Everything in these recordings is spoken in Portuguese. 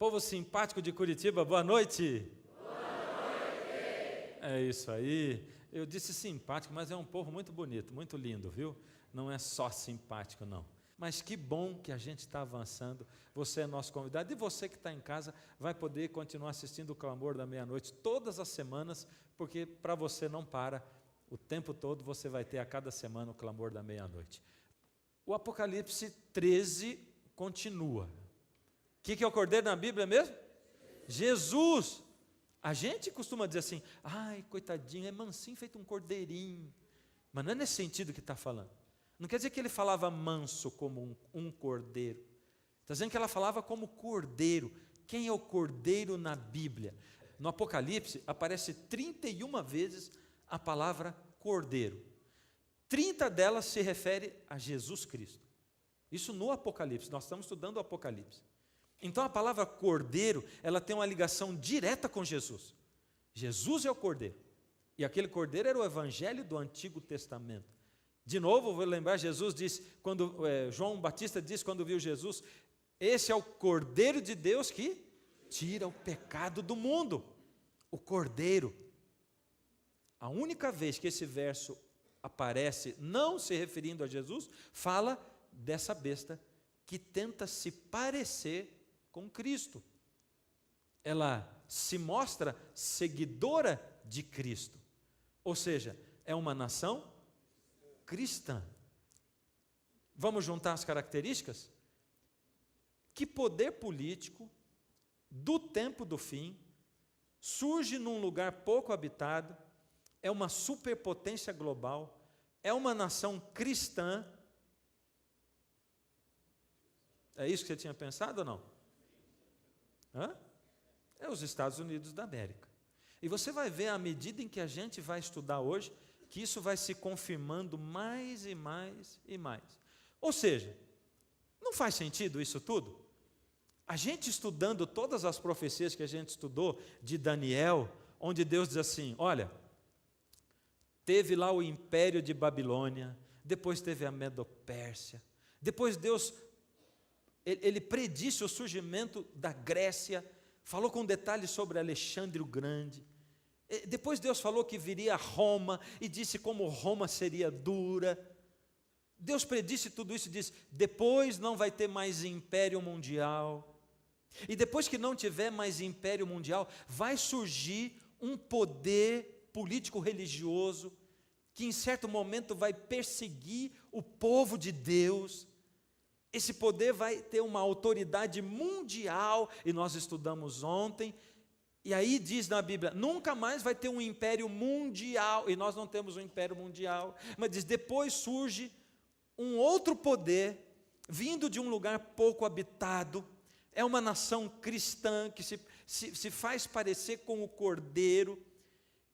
Povo simpático de Curitiba, boa noite. É isso aí. Eu disse simpático, mas é um povo muito bonito, muito lindo, viu? Não é só simpático, não. Mas que bom que a gente está avançando. Você é nosso convidado e você que está em casa vai poder continuar assistindo o Clamor da Meia-Noite todas as semanas, porque para você não para. O tempo todo você vai ter a cada semana o Clamor da Meia-Noite. O Apocalipse 13 continua. O que é o cordeiro na Bíblia mesmo? Jesus. A gente costuma dizer assim, ai, coitadinho, é mansinho, feito um cordeirinho. Mas não é nesse sentido que está falando. Não quer dizer que ele falava manso como um cordeiro. Está dizendo que ela falava como cordeiro. Quem é o cordeiro na Bíblia? No Apocalipse aparece 31 vezes a palavra cordeiro. 30 delas se refere a Jesus Cristo. Isso no Apocalipse, nós estamos estudando o Apocalipse. Então a palavra cordeiro, ela tem uma ligação direta com Jesus. Jesus é o cordeiro. E aquele cordeiro era o evangelho do Antigo Testamento. De novo, vou lembrar, Jesus disse, João Batista disse quando viu Jesus, esse é o cordeiro de Deus que tira o pecado do mundo. O cordeiro. A única vez que esse verso aparece, não se referindo a Jesus, fala dessa besta que tenta se parecer com Cristo. Ela se mostra seguidora de Cristo. Ou seja, é uma nação cristã. Vamos juntar as características? Que poder político do tempo do fim surge num lugar pouco habitado, é uma superpotência global, é uma nação cristã. É isso que você tinha pensado ou não? É os Estados Unidos da América. E você vai ver, à medida em que a gente vai estudar hoje, que isso vai se confirmando mais e mais e mais. Ou seja, não faz sentido isso tudo? A gente estudando todas as profecias que a gente estudou de Daniel, onde Deus diz assim, olha, teve lá o Império de Babilônia, depois teve a Medo-Pérsia, depois Deus, ele predisse o surgimento da Grécia, falou com detalhes sobre Alexandre o Grande, depois Deus falou que viria Roma, e disse como Roma seria dura. Deus predisse tudo isso e disse, depois não vai ter mais império mundial, e depois que não tiver mais império mundial, vai surgir um poder político-religioso, que em certo momento vai perseguir o povo de Deus. Esse poder vai ter uma autoridade mundial, e nós estudamos ontem, e aí diz na Bíblia, nunca mais vai ter um império mundial, e nós não temos um império mundial, mas diz, depois surge um outro poder, vindo de um lugar pouco habitado, é uma nação cristã, que se faz parecer com o cordeiro,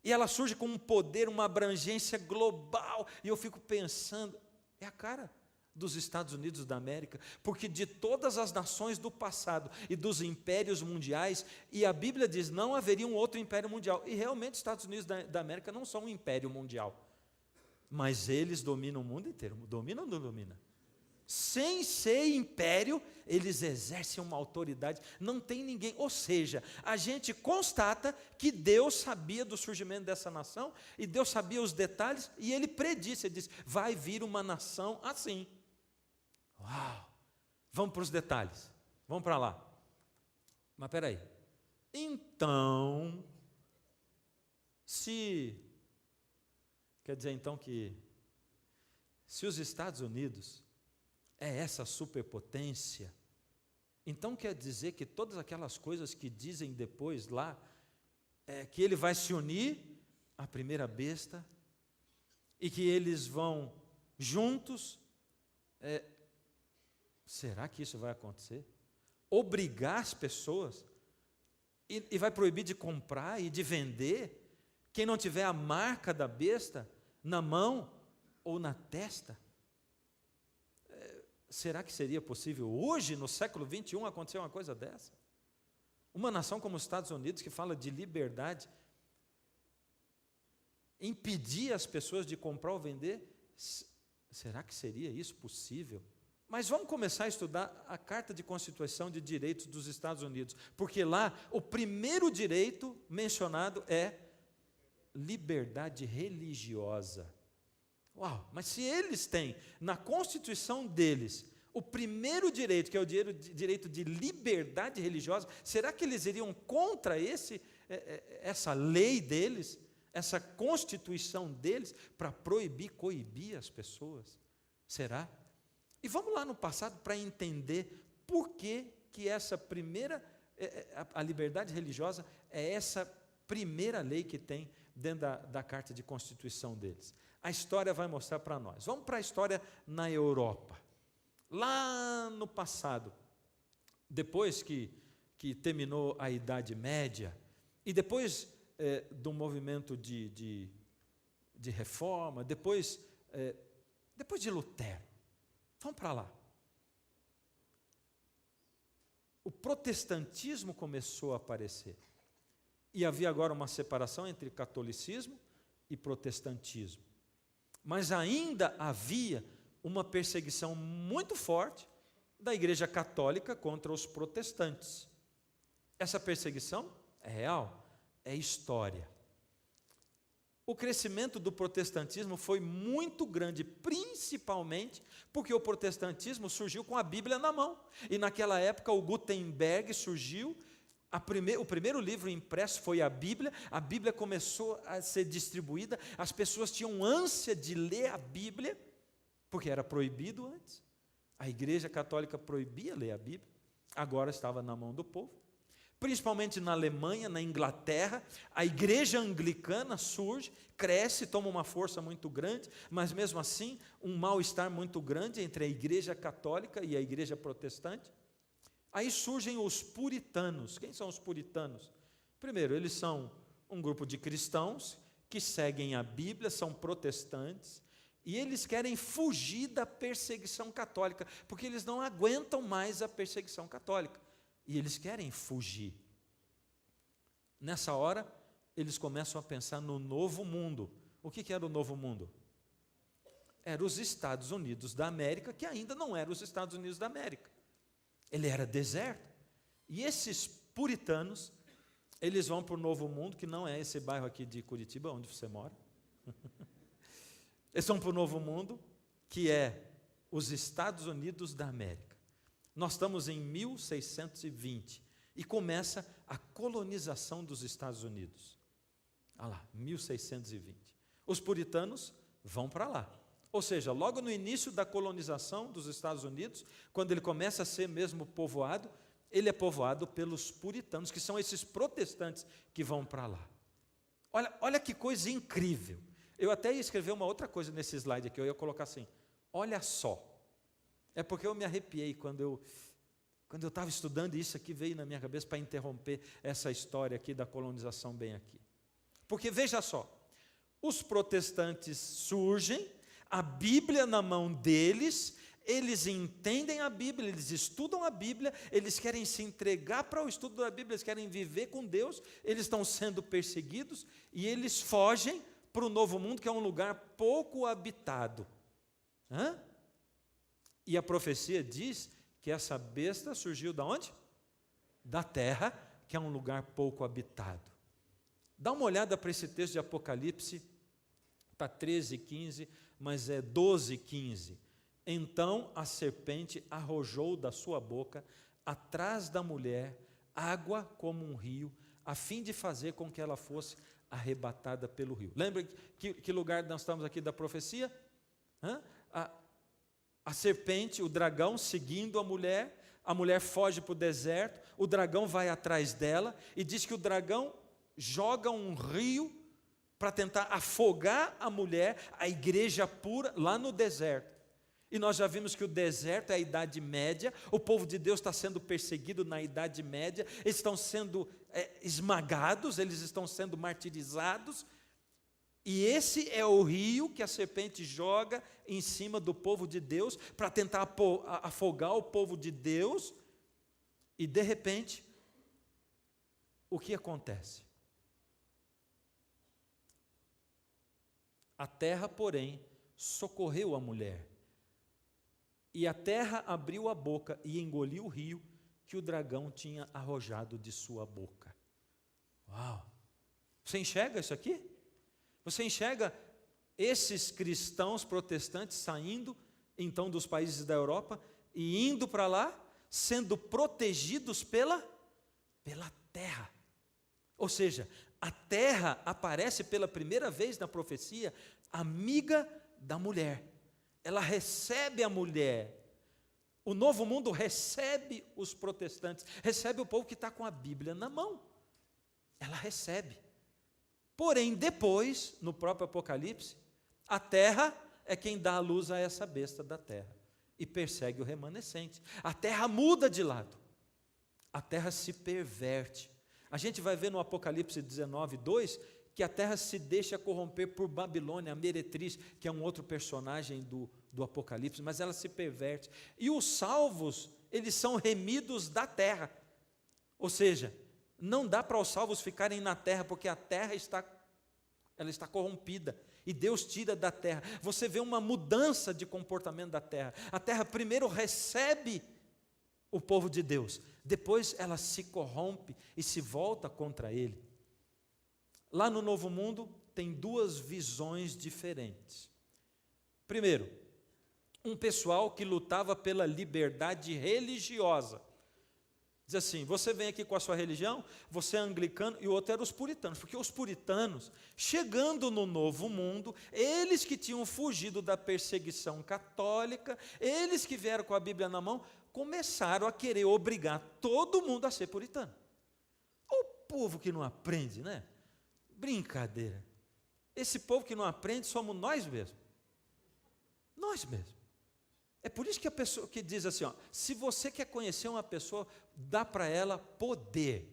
e ela surge com um poder, uma abrangência global, e eu fico pensando, é a cara dos Estados Unidos da América, porque de todas as nações do passado e dos impérios mundiais, e a Bíblia diz, não haveria um outro império mundial, e realmente os Estados Unidos da América não são um império mundial, mas eles dominam o mundo inteiro, dominam ou não dominam? Sem ser império, eles exercem uma autoridade, não tem ninguém, ou seja, a gente constata que Deus sabia do surgimento dessa nação, e Deus sabia os detalhes, e Ele predisse, Ele disse, vai vir uma nação assim. Uau! Vamos para os detalhes, vamos para lá. Mas espera aí, então, quer dizer então que, se os Estados Unidos é essa superpotência, então quer dizer que todas aquelas coisas que dizem depois lá, que ele vai se unir à primeira besta, e que eles vão juntos, será que isso vai acontecer? Obrigar as pessoas, e vai proibir de comprar e de vender, quem não tiver a marca da besta na mão ou na testa? Será que seria possível hoje, no século 21, acontecer uma coisa dessa? Uma nação como os Estados Unidos, que fala de liberdade, impedir as pessoas de comprar ou vender, será que seria isso possível Mas vamos começar a estudar a Carta de Constituição de Direitos dos Estados Unidos, porque lá o primeiro direito mencionado é liberdade religiosa. Uau, mas se eles têm na Constituição deles o primeiro direito, que é o direito de liberdade religiosa, será que eles iriam contra essa lei deles, essa Constituição deles, para proibir, coibir as pessoas? Será? E vamos lá no passado para entender por que essa primeira, a liberdade religiosa é essa primeira lei que tem dentro da Carta de Constituição deles. A história vai mostrar para nós. Vamos para a história na Europa. Lá no passado, depois que terminou a Idade Média, e depois do movimento de reforma, depois de Lutero, vamos para lá. O protestantismo começou a aparecer. E havia agora uma separação entre catolicismo e protestantismo. Mas ainda havia uma perseguição muito forte da Igreja Católica contra os protestantes. Essa perseguição é real, é história. O crescimento do protestantismo foi muito grande, principalmente porque o protestantismo surgiu com a Bíblia na mão. E naquela época o Gutenberg surgiu, o primeiro livro impresso foi a Bíblia começou a ser distribuída, as pessoas tinham ânsia de ler a Bíblia, porque era proibido antes. A Igreja Católica proibia ler a Bíblia, agora estava na mão do povo. Principalmente na Alemanha, na Inglaterra, a Igreja Anglicana surge, cresce, toma uma força muito grande, mas mesmo assim, um mal-estar muito grande entre a Igreja Católica e a Igreja Protestante. Aí surgem os puritanos. Quem são os puritanos? Primeiro, eles são um grupo de cristãos que seguem a Bíblia, são protestantes, e eles querem fugir da perseguição católica, porque eles não aguentam mais a perseguição católica, e eles querem fugir. Nessa hora, eles começam a pensar no novo mundo. O que era o novo mundo? Era os Estados Unidos da América, que ainda não eram os Estados Unidos da América. Ele era deserto. E esses puritanos, eles vão para o Novo Mundo, que não é esse bairro aqui de Curitiba, onde você mora. Eles vão para o Novo Mundo, que é os Estados Unidos da América. Nós estamos em 1620 e começa a colonização dos Estados Unidos. Olha lá, 1620. Os puritanos vão para lá. Ou seja, logo no início da colonização dos Estados Unidos, quando ele começa a ser mesmo povoado, ele é povoado pelos puritanos, que são esses protestantes que vão para lá. Olha que coisa incrível. Eu até ia escrever uma outra coisa nesse slide aqui, eu ia colocar assim, olha só. É porque eu me arrepiei quando eu estava estudando, e isso aqui veio na minha cabeça para interromper essa história aqui da colonização bem aqui. Porque veja só, os protestantes surgem, a Bíblia na mão deles, eles entendem a Bíblia, eles estudam a Bíblia, eles querem se entregar para o estudo da Bíblia, eles querem viver com Deus, eles estão sendo perseguidos e eles fogem para o Novo Mundo, que é um lugar pouco habitado. E a profecia diz que essa besta surgiu da onde? Da terra, que é um lugar pouco habitado. Dá uma olhada para esse texto de Apocalipse, está 13:15, mas é 12:15. Então a serpente arrojou da sua boca, atrás da mulher, água como um rio, a fim de fazer com que ela fosse arrebatada pelo rio. Lembra que lugar nós estamos aqui da profecia? A serpente, o dragão, seguindo a mulher foge para o deserto, o dragão vai atrás dela, e diz que o dragão joga um rio para tentar afogar a mulher, a igreja pura, lá no deserto. E nós já vimos que o deserto é a Idade Média, o povo de Deus está sendo perseguido na Idade Média, eles estão sendo esmagados, eles estão sendo martirizados, e esse é o rio que a serpente joga em cima do povo de Deus, para tentar afogar o povo de Deus, e de repente, o que acontece? A terra, porém, socorreu a mulher. E a terra abriu a boca e engoliu o rio que o dragão tinha arrojado de sua boca. Uau! Você enxerga isso aqui? Você enxerga esses cristãos protestantes saindo, então, dos países da Europa e indo para lá, sendo protegidos pela terra. Ou seja, a terra aparece pela primeira vez na profecia, amiga da mulher. Ela recebe a mulher. O novo mundo recebe os protestantes, recebe o povo que está com a Bíblia na mão. Ela recebe. Porém, depois, no próprio Apocalipse, a terra é quem dá a luz a essa besta da terra e persegue o remanescente. A terra muda de lado. A terra se perverte. A gente vai ver no Apocalipse 19, 2, que a terra se deixa corromper por Babilônia, a meretriz, que é um outro personagem do Apocalipse, mas ela se perverte. E os salvos, eles são remidos da terra. Ou seja, não dá para os salvos ficarem na terra, porque a terra está corrompida, e Deus tira da terra. Você vê uma mudança de comportamento da terra. A terra primeiro recebe o povo de Deus, depois ela se corrompe e se volta contra ele. Lá no Novo Mundo tem duas visões diferentes. Primeiro, um pessoal que lutava pela liberdade religiosa. Diz assim, você vem aqui com a sua religião, você é anglicano, e o outro era os puritanos, porque os puritanos, chegando no Novo Mundo, eles que tinham fugido da perseguição católica, eles que vieram com a Bíblia na mão, começaram a querer obrigar todo mundo a ser puritano. O povo que não aprende, né? Brincadeira. Esse povo que não aprende somos nós mesmos. Nós mesmos. É por isso que a pessoa que diz assim, ó, se você quer conhecer uma pessoa, dá para ela poder.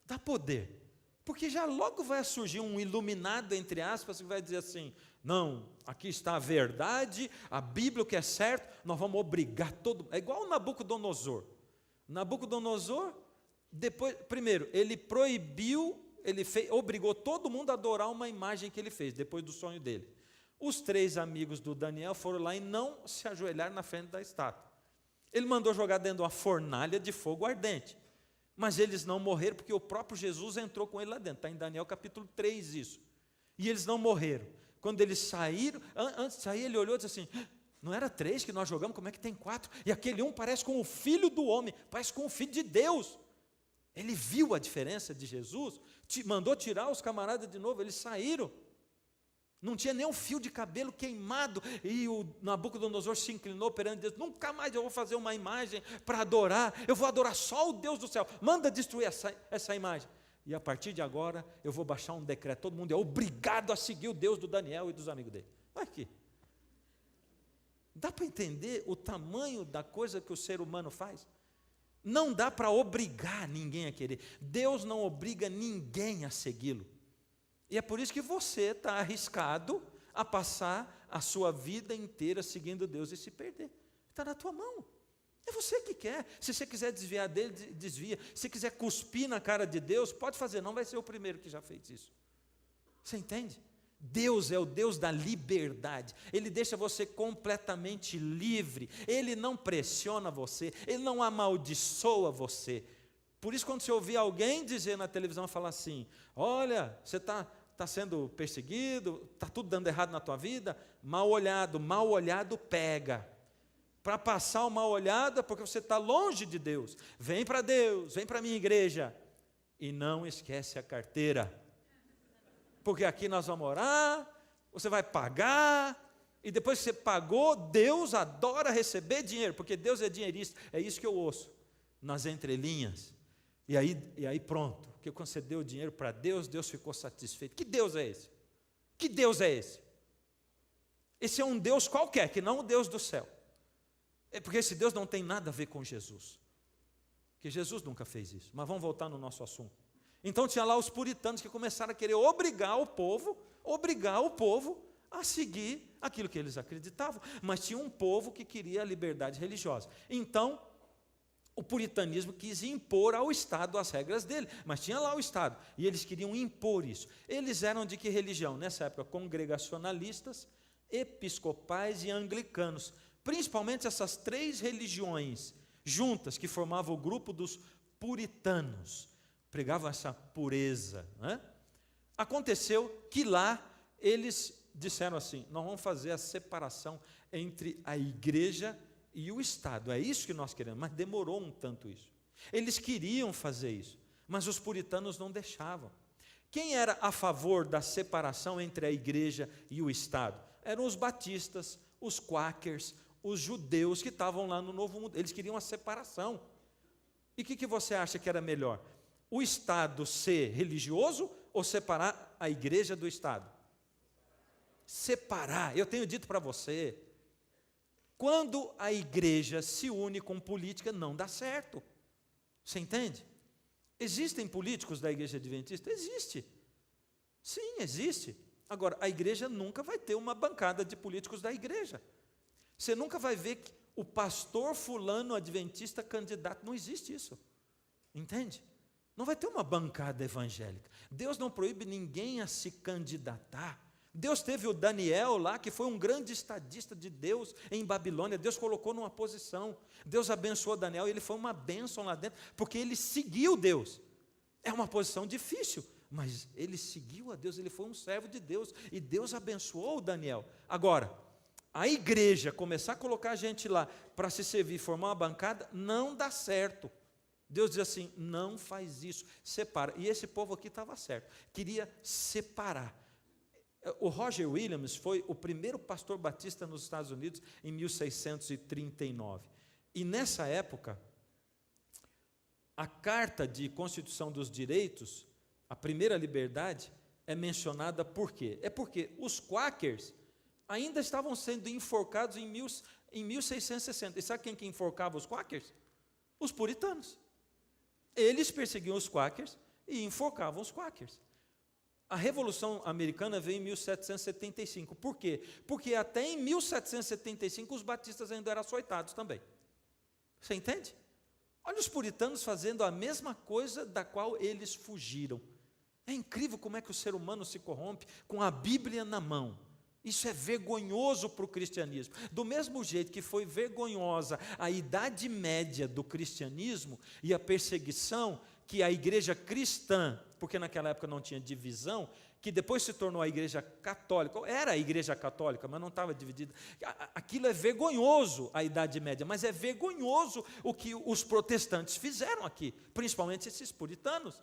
Dá poder. Porque já logo vai surgir um iluminado, entre aspas, que vai dizer assim, não, aqui está a verdade, a Bíblia, o que é certo, nós vamos obrigar todo mundo. É igual o Nabucodonosor. Nabucodonosor, depois, primeiro, ele proibiu, obrigou todo mundo a adorar uma imagem que ele fez, depois do sonho dele. Os 3 amigos do Daniel foram lá e não se ajoelharam na frente da estátua. Ele mandou jogar dentro de uma fornalha de fogo ardente. Mas eles não morreram, porque o próprio Jesus entrou com ele lá dentro. Está em Daniel capítulo 3 isso. E eles não morreram. Quando eles saíram, antes de sair, ele olhou e disse assim, não era 3 que nós jogamos, como é que tem 4? E aquele um parece com o Filho do homem, parece com o Filho de Deus. Ele viu a diferença de Jesus, mandou tirar os camaradas de novo, eles saíram. Não tinha nem um fio de cabelo queimado, e o Nabucodonosor se inclinou perante Deus, nunca mais eu vou fazer uma imagem para adorar, eu vou adorar só o Deus do céu, manda destruir essa imagem, e a partir de agora eu vou baixar um decreto, todo mundo é obrigado a seguir o Deus do Daniel e dos amigos dele. Olha aqui, dá para entender o tamanho da coisa que o ser humano faz? Não dá para obrigar ninguém a querer, Deus não obriga ninguém a segui-lo. E é por isso que você está arriscado a passar a sua vida inteira seguindo Deus e se perder. Está na tua mão. É você que quer. Se você quiser desviar dele, desvia. Se quiser cuspir na cara de Deus, pode fazer. Não vai ser o primeiro que já fez isso. Você entende? Deus é o Deus da liberdade. Ele deixa você completamente livre. Ele não pressiona você. Ele não amaldiçoa você. Por isso, quando você ouvir alguém dizer na televisão, falar assim, olha, você está sendo perseguido, está tudo dando errado na tua vida, mal olhado pega. Para passar o mal olhado é porque você está longe de Deus. Vem para Deus, vem para a minha igreja. E não esquece a carteira. Porque aqui nós vamos orar, você vai pagar, e depois que você pagou, Deus adora receber dinheiro, porque Deus é dinheirista. É isso que eu ouço nas entrelinhas. E aí pronto, porque quando você deu dinheiro para Deus, Deus ficou satisfeito. Que Deus é esse? Que Deus é esse? Esse é um Deus qualquer, que não o Deus do céu. É porque esse Deus não tem nada a ver com Jesus. Porque Jesus nunca fez isso. Mas vamos voltar no nosso assunto. Então tinha lá os puritanos que começaram a querer obrigar o povo a seguir aquilo que eles acreditavam. Mas tinha um povo que queria a liberdade religiosa. Então, o puritanismo quis impor ao Estado as regras dele, mas tinha lá o Estado, e eles queriam impor isso. Eles eram de que religião? Nessa época, congregacionalistas, episcopais e anglicanos. principalmente essas 3 religiões juntas, que formavam o grupo dos puritanos, pregavam essa pureza, né? Aconteceu que lá eles disseram assim: nós vamos fazer a separação entre a igreja e o Estado, é isso que nós queremos, mas demorou um tanto isso. Eles queriam fazer isso, mas os puritanos não deixavam. Quem era a favor da separação entre a igreja e o Estado? Eram os batistas, os quakers, os judeus que estavam lá no Novo Mundo. Eles queriam a separação. E o que você acha que era melhor? O Estado ser religioso ou separar a igreja do Estado? Separar. Eu tenho dito para você, quando a igreja se une com política, não dá certo. Você entende? Existem políticos da igreja adventista? Existe. Sim, existe. Agora, a igreja nunca vai ter uma bancada de políticos da igreja. Você nunca vai ver que o pastor fulano adventista candidato, não existe isso. Entende? Não vai ter uma bancada evangélica. Deus não proíbe ninguém a se candidatar. Deus teve o Daniel lá, que foi um grande estadista de Deus em Babilônia. Deus colocou numa posição. Deus abençoou Daniel e ele foi uma bênção lá dentro, porque ele seguiu Deus. É uma posição difícil, mas ele seguiu a Deus, ele foi um servo de Deus, e Deus abençoou o Daniel. Agora, a igreja começar a colocar a gente lá para se servir, formar uma bancada, não dá certo. Deus diz assim: não faz isso, separa. E esse povo aqui estava certo, queria separar. O Roger Williams foi o primeiro pastor batista nos Estados Unidos em 1639. E nessa época, a Carta de Constituição dos Direitos, a primeira liberdade, é mencionada por quê? É porque os quakers ainda estavam sendo enforcados em 1660. E sabe quem que enforcava os quakers? Os puritanos. Eles perseguiam os quakers e enforcavam os quakers. A Revolução Americana veio em 1775. Por quê? Porque até em 1775 os batistas ainda eram açoitados também. Você entende? Olha os puritanos fazendo a mesma coisa da qual eles fugiram. É incrível como é que o ser humano se corrompe com a Bíblia na mão. Isso é vergonhoso para o cristianismo. Do mesmo jeito que foi vergonhosa a Idade Média do cristianismo e a perseguição que a igreja cristã, porque naquela época não tinha divisão, que depois se tornou a igreja católica, era a igreja católica, mas não estava dividida. Aquilo é vergonhoso, a Idade Média, mas é vergonhoso o que os protestantes fizeram aqui, principalmente esses puritanos.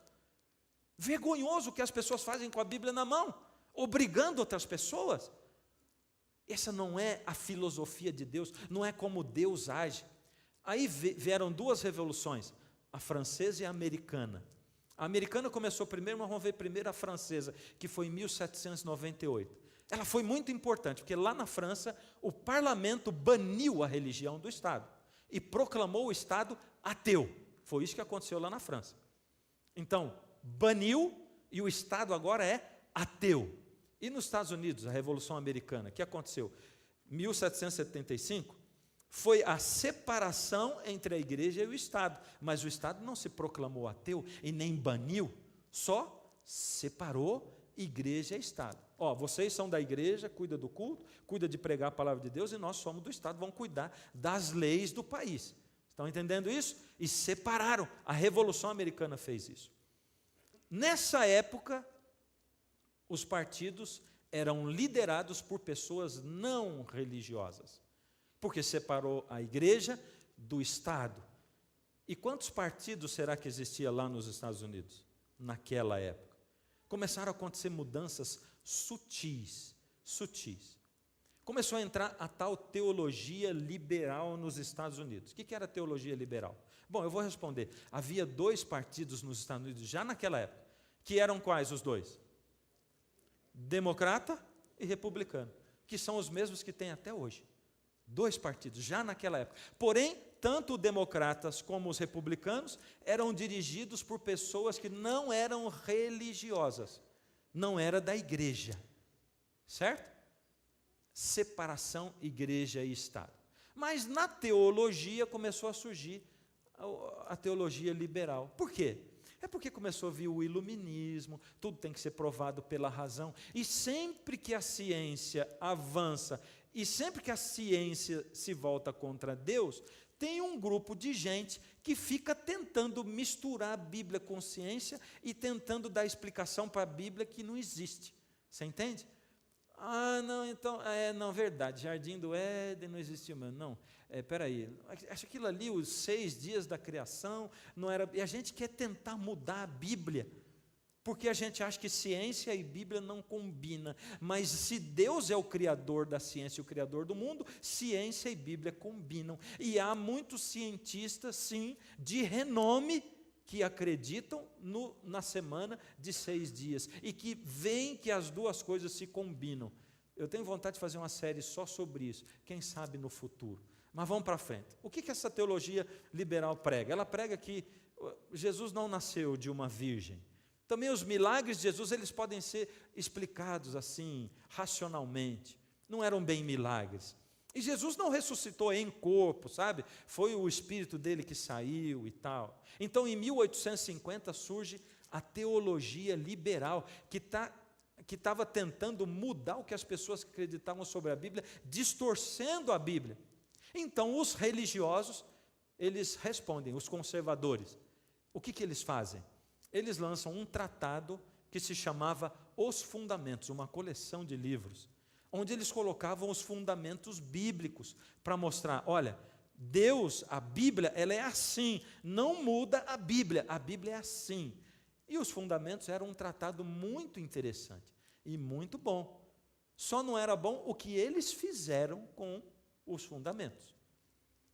Vergonhoso o que as pessoas fazem com a Bíblia na mão, obrigando outras pessoas. Essa não é a filosofia de Deus, não é como Deus age. Aí vieram 2 revoluções, a francesa e a americana. A americana começou primeiro, mas vamos ver primeiro a francesa, que foi em 1798. Ela foi muito importante, porque lá na França, o parlamento baniu a religião do Estado e proclamou o Estado ateu. Foi isso que aconteceu lá na França. Então, baniu e o Estado agora é ateu. E nos Estados Unidos, a Revolução Americana, o que aconteceu? 1775, foi a separação entre a igreja e o Estado, mas o Estado não se proclamou ateu e nem baniu, só separou igreja e Estado. Vocês são da igreja, cuida do culto, cuida de pregar a palavra de Deus, e nós somos do Estado, vamos cuidar das leis do país. Estão entendendo isso? E separaram. A Revolução Americana fez isso. Nessa época, os partidos eram liderados por pessoas não religiosas, porque separou a igreja do Estado. E quantos partidos será que existia lá nos Estados Unidos, naquela época? Começaram a acontecer mudanças sutis. Começou a entrar a tal teologia liberal nos Estados Unidos. O que era teologia liberal? Bom, eu vou responder. Havia 2 partidos nos Estados Unidos, já naquela época, que eram quais os 2? Democrata e republicano, que são os mesmos que tem até hoje. 2 partidos, já naquela época. Porém, tanto os democratas como os republicanos eram dirigidos por pessoas que não eram religiosas, não era da igreja, certo? Separação igreja e Estado. Mas na teologia começou a surgir a teologia liberal. Por quê? É porque começou a vir o iluminismo, tudo tem que ser provado pela razão. E sempre que a ciência avança, e sempre que a ciência se volta contra Deus, tem um grupo de gente que fica tentando misturar a Bíblia com ciência e tentando dar explicação para a Bíblia que não existe. Você entende? Ah, não, então, não, verdade, Jardim do Éden não existiu mesmo. Não, peraí, acho que aquilo ali, os 6 dias da criação, não era. E a gente quer tentar mudar a Bíblia, porque a gente acha que ciência e Bíblia não combinam. Mas se Deus é o Criador da ciência e o Criador do mundo, ciência e Bíblia combinam. E há muitos cientistas, sim, de renome, que acreditam na semana de 6 dias e que veem que as duas coisas se combinam. Eu tenho vontade de fazer uma série só sobre isso, quem sabe no futuro. Mas vamos para frente. O que essa teologia liberal prega? Ela prega que Jesus não nasceu de uma virgem. Também os milagres de Jesus, eles podem ser explicados assim, racionalmente. Não eram bem milagres. E Jesus não ressuscitou em corpo, sabe? Foi o espírito dele que saiu e tal. Então, em 1850, surge a teologia liberal, que estava tentando mudar o que as pessoas acreditavam sobre a Bíblia, distorcendo a Bíblia. Então, os religiosos, eles respondem, os conservadores. O que eles fazem? Eles lançam um tratado que se chamava Os Fundamentos, uma coleção de livros, onde eles colocavam os fundamentos bíblicos para mostrar, olha, Deus, a Bíblia, ela é assim, não muda a Bíblia é assim. E os fundamentos eram um tratado muito interessante e muito bom. Só não era bom o que eles fizeram com os fundamentos.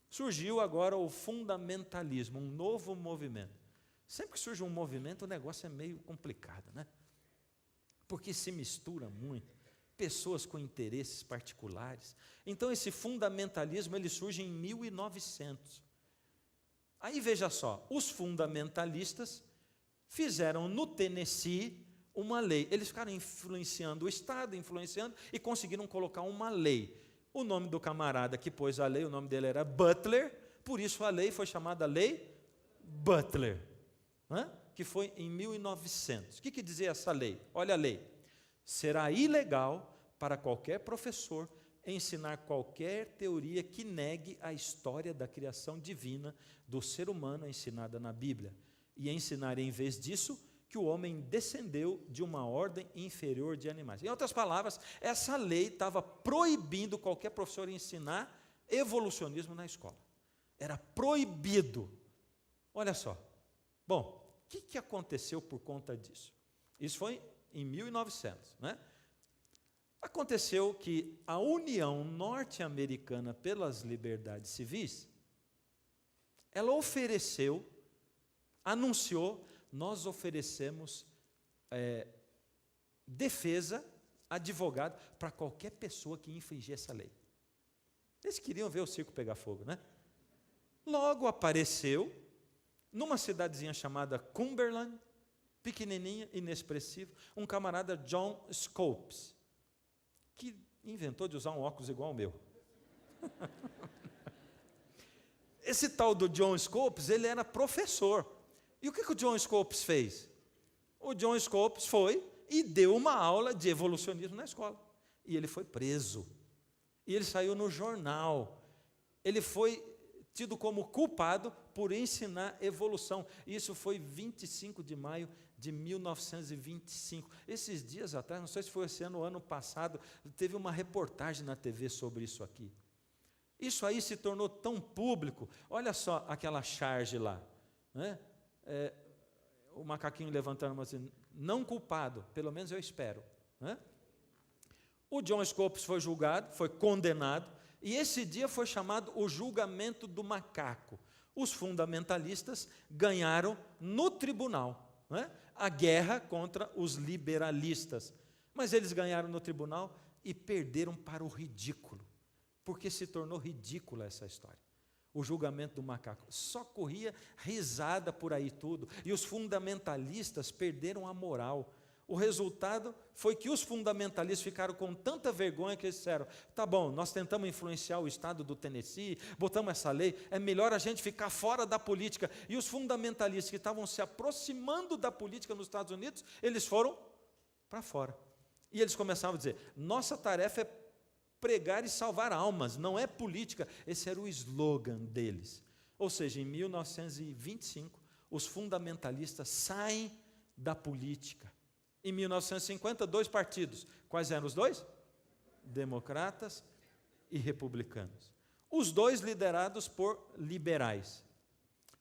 Surgiu agora o fundamentalismo, um novo movimento. Sempre que surge um movimento, o negócio é meio complicado, né? Porque se mistura muito. Pessoas com interesses particulares. Então, esse fundamentalismo, ele surge em 1900. Aí, veja só, os fundamentalistas fizeram no Tennessee uma lei. Eles ficaram influenciando o Estado, e conseguiram colocar uma lei. O nome do camarada que pôs a lei, o nome dele era Butler, por isso a lei foi chamada Lei Butler, que foi em 1900. O que dizia essa lei? Olha a lei. Será ilegal para qualquer professor ensinar qualquer teoria que negue a história da criação divina do ser humano ensinada na Bíblia, e ensinar em vez disso que o homem descendeu de uma ordem inferior de animais. Em outras palavras, essa lei estava proibindo qualquer professor ensinar evolucionismo na escola. Era proibido. Olha só. Bom, o que aconteceu por conta disso? Isso foi em 1900, né? Aconteceu que a União Norte-Americana pelas Liberdades Civis, ela anunciou, nós oferecemos defesa, advogado, para qualquer pessoa que infringir essa lei. Eles queriam ver o circo pegar fogo, né? Logo apareceu, numa cidadezinha chamada Cumberland, pequenininha, inexpressivo, um camarada John Scopes, que inventou de usar um óculos igual ao meu. Esse tal do John Scopes, ele era professor. E o que o John Scopes fez? O John Scopes foi e deu uma aula de evolucionismo na escola. E ele foi preso. E ele saiu no jornal. Ele foi tido como culpado por ensinar evolução. Isso foi 25 de maio de 1925. Esses dias atrás, não sei se foi esse ano ou ano passado, teve uma reportagem na TV sobre isso aqui. Isso aí se tornou tão público. Olha só aquela charge lá, né? O macaquinho levantando a mão assim, não culpado, pelo menos eu espero, né? O John Scopes foi julgado, foi condenado, e esse dia foi chamado o julgamento do macaco. Os fundamentalistas ganharam no tribunal, né, a guerra contra os liberalistas. Mas eles ganharam no tribunal e perderam para o ridículo, porque se tornou ridícula essa história. O julgamento do macaco. Só corria risada por aí tudo. E os fundamentalistas perderam a moral. o resultado foi que os fundamentalistas ficaram com tanta vergonha que eles disseram, tá bom, nós tentamos influenciar o estado do Tennessee, botamos essa lei, é melhor a gente ficar fora da política. E os fundamentalistas que estavam se aproximando da política nos Estados Unidos, eles foram para fora. E eles começavam a dizer, nossa tarefa é pregar e salvar almas, não é política. Esse era o slogan deles. Ou seja, em 1925, os fundamentalistas saem da política. Em 1950, 2 partidos. Quais eram os 2? Democratas e republicanos. Os 2 liderados por liberais.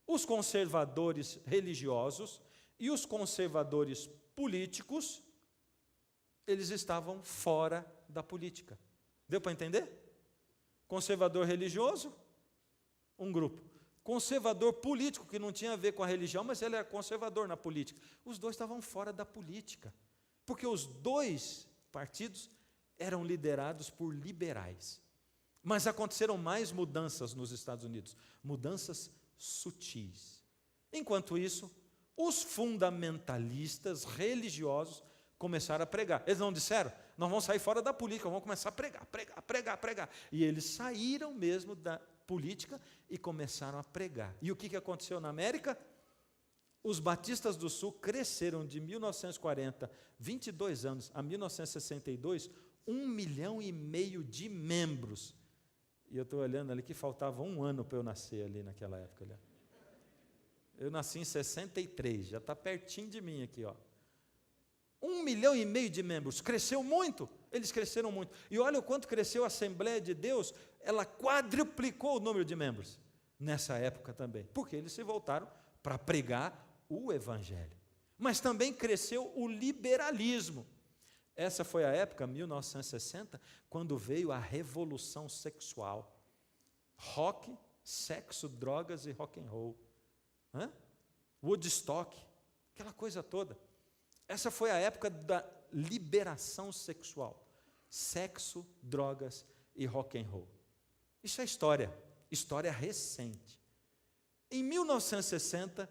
Os conservadores religiosos e os conservadores políticos, eles estavam fora da política. Deu para entender? Conservador religioso, um grupo. Conservador político, que não tinha a ver com a religião, mas ele era conservador na política. Os 2 estavam fora da política, porque os 2 partidos eram liderados por liberais. Mas aconteceram mais mudanças nos Estados Unidos, mudanças sutis. Enquanto isso, os fundamentalistas religiosos começaram a pregar. Eles não disseram, nós vamos sair fora da política, vamos começar a pregar. E eles saíram mesmo da política e começaram a pregar. E o que aconteceu na América? Os batistas do Sul cresceram de 1940, 22 anos, a 1962, 1,5 milhão de membros. E eu estou olhando ali que faltava 1 ano para eu nascer ali naquela época. Ali. Eu nasci em 63, já está pertinho de mim aqui, ó. 1,5 milhão de membros, cresceu muito, eles cresceram muito. E olha o quanto cresceu a Assembleia de Deus, ela quadruplicou o número de membros nessa época também, porque eles se voltaram para pregar o Evangelho. Mas também cresceu o liberalismo. Essa foi a época, 1960, quando veio a revolução sexual. Rock, sexo, drogas e rock and roll. Woodstock, aquela coisa toda. Essa foi a época da liberação sexual. Sexo, drogas e rock and roll. Isso é história recente. Em 1960,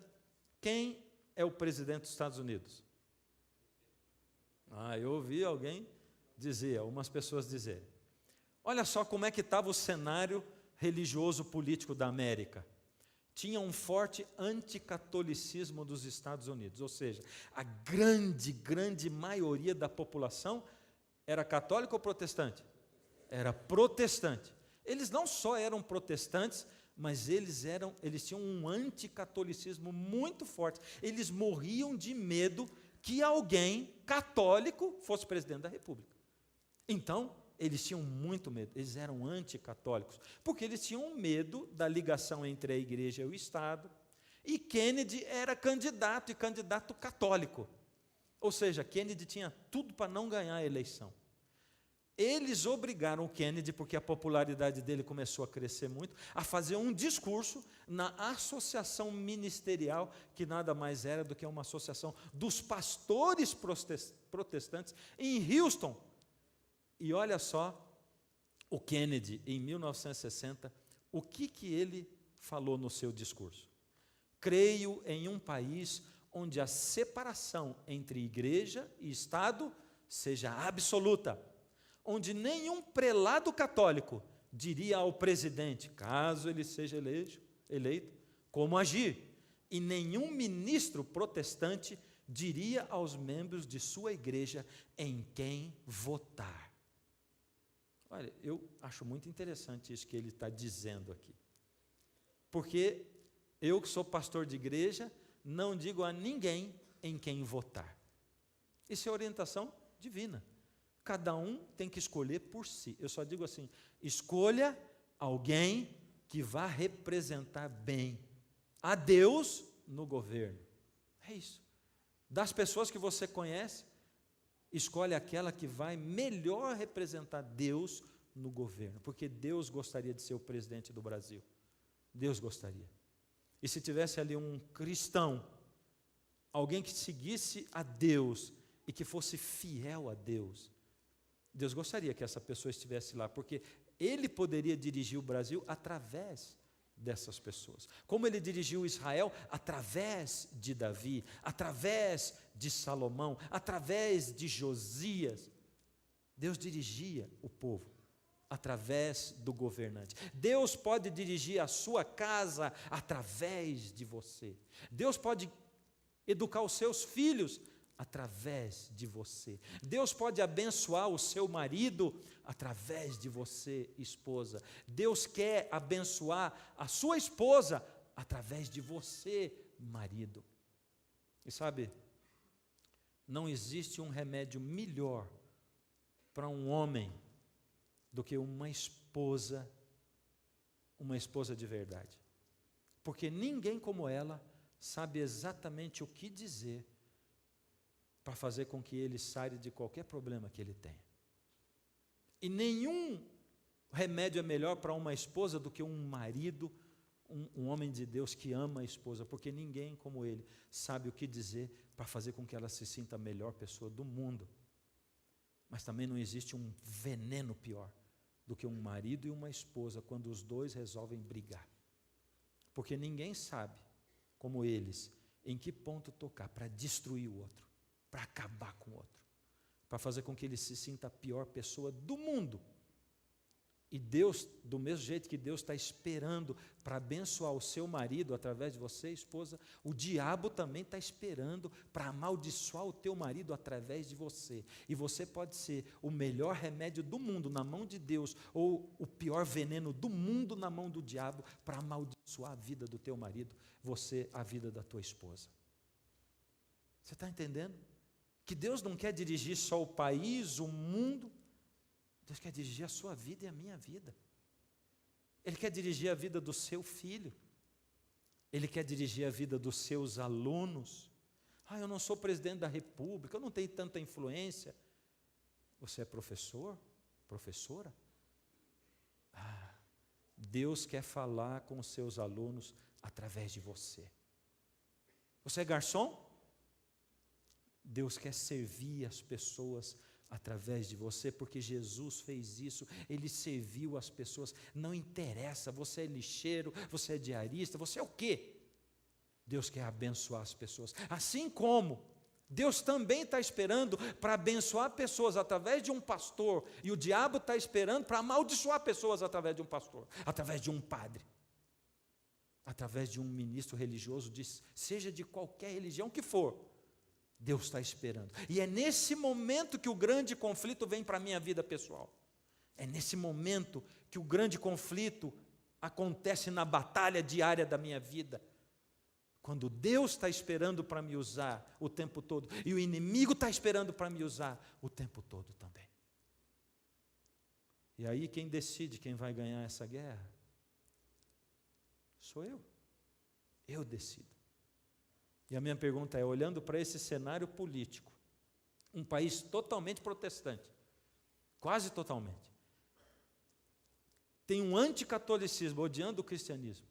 quem é o presidente dos Estados Unidos? Eu ouvi alguém dizer, algumas pessoas dizerem. Olha só como é que estava o cenário religioso político da América. Tinha um forte anticatolicismo dos Estados Unidos, ou seja, a grande maioria da população era católica ou protestante? Era protestante. Eles não só eram protestantes, mas eles tinham um anticatolicismo muito forte. Eles morriam de medo que alguém católico fosse presidente da República. Então, eles tinham muito medo, eles eram anticatólicos, porque eles tinham medo da ligação entre a igreja e o Estado, e Kennedy era candidato, e candidato católico. Ou seja, Kennedy tinha tudo para não ganhar a eleição. Eles obrigaram o Kennedy, porque a popularidade dele começou a crescer muito, a fazer um discurso na associação ministerial, que nada mais era do que uma associação dos pastores protestantes em Houston. E olha só, o Kennedy, em 1960, o que ele falou no seu discurso? Creio em um país onde a separação entre igreja e Estado seja absoluta, onde nenhum prelado católico diria ao presidente, caso ele seja eleito, como agir, e nenhum ministro protestante diria aos membros de sua igreja em quem votar. Olha, eu acho muito interessante isso que ele está dizendo aqui. Porque eu que sou pastor de igreja, não digo a ninguém em quem votar. Isso é orientação divina. Cada um tem que escolher por si. Eu só digo assim, escolha alguém que vá representar bem a Deus no governo. É isso. Das pessoas que você conhece, escolhe aquela que vai melhor representar Deus no governo, porque Deus gostaria de ser o presidente do Brasil. Deus gostaria. E se tivesse ali um cristão, alguém que seguisse a Deus e que fosse fiel a Deus, Deus gostaria que essa pessoa estivesse lá, porque Ele poderia dirigir o Brasil através dessas pessoas. Como ele dirigiu Israel através de Davi, através de Salomão, através de Josias. Deus dirigia o povo através do governante. Deus pode dirigir a sua casa através de você. Deus pode educar os seus filhos através de você. Deus pode abençoar o seu marido através de você, esposa. Deus quer abençoar a sua esposa através de você, marido. E sabe, não existe um remédio melhor para um homem do que uma esposa de verdade. Porque ninguém como ela sabe exatamente o que dizer para fazer com que ele saia de qualquer problema que ele tenha. E nenhum remédio é melhor para uma esposa do que um marido, um homem de Deus que ama a esposa, porque ninguém como ele sabe o que dizer para fazer com que ela se sinta a melhor pessoa do mundo. Mas também não existe um veneno pior do que um marido e uma esposa quando os dois resolvem brigar. Porque ninguém sabe, como eles, em que ponto tocar para destruir o outro, para acabar com o outro, para fazer com que ele se sinta a pior pessoa do mundo. E Deus, do mesmo jeito que Deus está esperando para abençoar o seu marido através de você, esposa, o diabo também está esperando para amaldiçoar o teu marido através de você. E você pode ser o melhor remédio do mundo na mão de Deus, ou o pior veneno do mundo na mão do diabo para amaldiçoar a vida do teu marido, você, a vida da tua esposa. Você está entendendo? Que Deus não quer dirigir só o país, o mundo. Deus quer dirigir a sua vida e a minha vida. Ele quer dirigir a vida do seu filho. Ele quer dirigir a vida dos seus alunos. Eu não sou presidente da república, eu não tenho tanta influência. Você é professor? Professora? Deus quer falar com os seus alunos através de você. Você é garçom? Deus quer servir as pessoas através de você, porque Jesus fez isso, Ele serviu as pessoas. Não interessa, você é lixeiro, você é diarista, você é o quê? Deus quer abençoar as pessoas. Assim como Deus também está esperando para abençoar pessoas através de um pastor, e o diabo está esperando para amaldiçoar pessoas através de um pastor, através de um padre, através de um ministro religioso, seja de qualquer religião que for. Deus está esperando. E é nesse momento que o grande conflito vem para a minha vida pessoal. É nesse momento que o grande conflito acontece na batalha diária da minha vida. Quando Deus está esperando para me usar o tempo todo, e o inimigo está esperando para me usar o tempo todo também. E aí quem decide quem vai ganhar essa guerra? Sou eu. Eu decido. E a minha pergunta é, olhando para esse cenário político, um país totalmente protestante, quase totalmente, tem um anticatolicismo odiando o cristianismo.